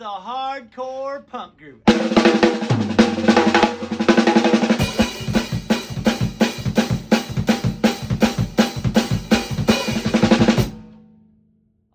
the hardcore punk groove.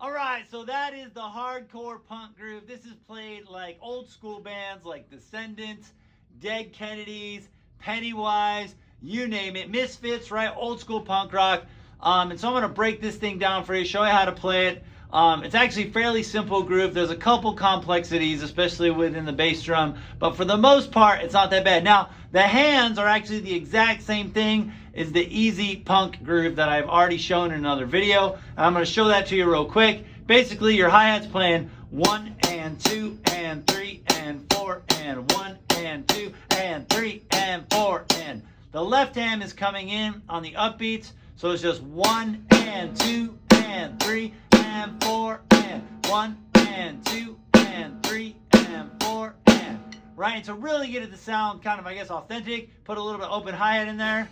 Alright, so that is the hardcore punk groove. This is played like old school bands like Descendants, Dead Kennedys, Pennywise, you name it, Misfits, right? Old school punk rock. And so I'm going to break this thing down for you, show you how to play it. It's actually fairly simple groove. There's a couple complexities, especially within the bass drum, but for the most part, it's not that bad. Now, the hands are actually the exact same thing as the easy punk groove that I've already shown in another video. I'm going to show that to you real quick. Basically, your hi-hat's playing 1 and 2 and 3 and 4 and 1 and 2 and 3 and 4 and the left hand is coming in on the upbeats, so it's just 1 and 2 and 3 and 4 and 1 and 2 and 3 and 4 and, right? And to really get it to sound kind of, I guess, authentic, put a little bit of open hi-hat in there.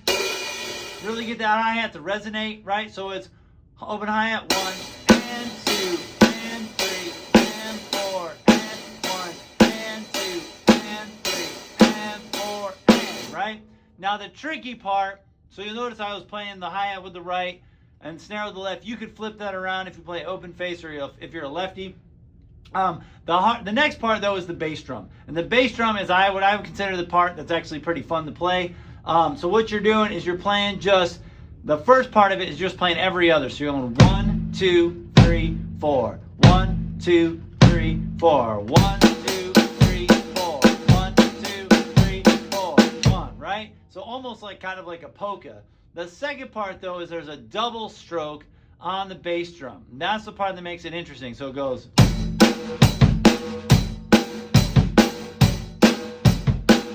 Really get that hi-hat to resonate, right? So it's open hi-hat 1 and 2 and 3 and 4 and 1 and 2 and 3 and 4 and, right? Now the tricky part, so you'll notice I was playing the hi-hat with the right and snare with the left. You could flip that around if you play open face or if you're a lefty. The next part though is the bass drum, and the bass drum is what I would consider the part that's actually pretty fun to play. So what you're doing is you're playing just the first part of it is just playing every other. So you're going 1, 2, 3, 4, 1, 2, 3, 4, 1, 2, 3, 4, 1, 2, 3, 4, 1, right? So almost like kind of like a polka. The second part though is there's a double stroke on the bass drum. And that's the part that makes it interesting. So it goes.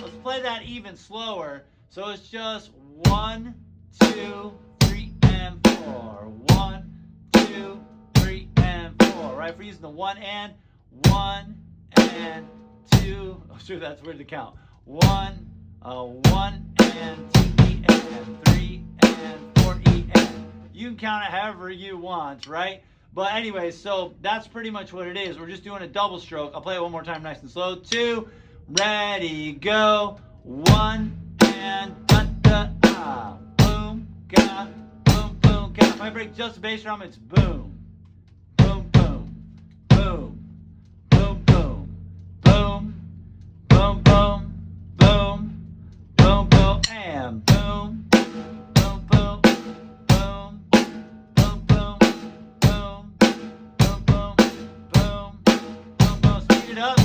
Let's play that even slower. So it's just 1, 2, 3, and 4. 1, 2, 3, and 4. Right? If we're using the 1 and 2. Oh, sure, that's weird to count. 1 and 2 E and 3 and 4 E and. You can count it however you want, right? But anyway, so that's pretty much what it is. We're just doing a double stroke. I'll play it one more time nice and slow. 2, ready, go. 1 and da da ah. Boom, ga, boom, boom, ga. If I break just the bass drum, it's boom, boom, boom, boom, boom, boom, boom, boom, boom, boom, boom, boom, and boom, boom, boom, boom, boom, boom, boom, boom, boom, boom, boom, boom. Speed it up.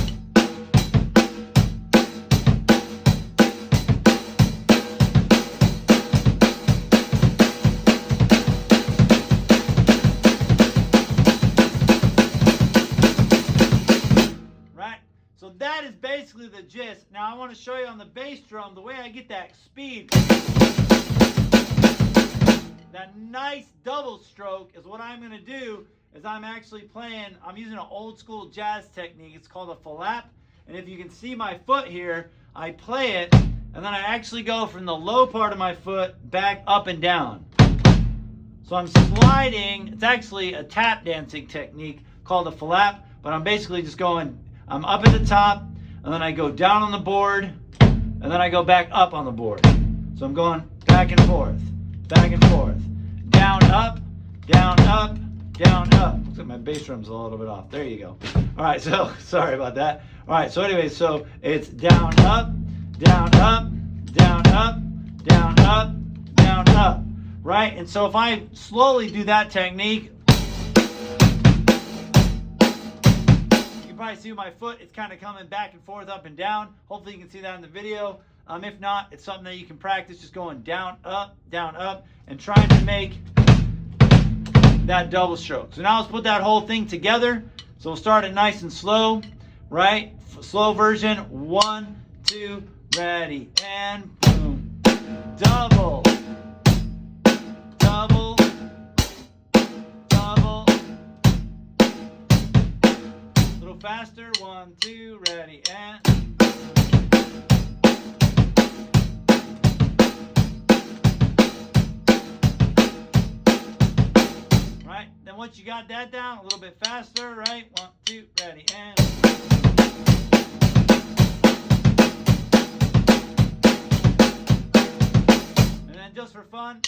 So that is basically the gist. Now I want to show you on the bass drum the way I get that speed. That nice double stroke is what I'm going to do is I'm actually playing, I'm using an old school jazz technique. It's called a flap. And if you can see my foot here, I play it and then I actually go from the low part of my foot back up and down. So I'm sliding. It's actually a tap dancing technique called a flap, but I'm basically just going, I'm up at the top, and then I go down on the board, and then I go back up on the board. So I'm going back and forth, down, up, down, up, down, up. Looks like my bass drum's a little bit off. There you go. All right, so sorry about that. All right, so anyway, so it's down, up, down, up, down, up, down, up, down, up, right? And so if I slowly do that technique, probably see my foot, it's kind of coming back and forth, up and down. Hopefully you can see that in the video. If not, it's something that you can practice, just going down, up, and trying to make that double stroke. So now let's put that whole thing together. So we'll start it nice and slow, right? Slow version, 1, 2, ready, and boom. Double, double, double. Faster, 1, 2, ready, and right? right? Then once you got that down, a little bit faster, right? 1, 2, ready, and... And then just for fun...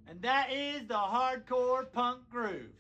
And that is the hardcore punk groove.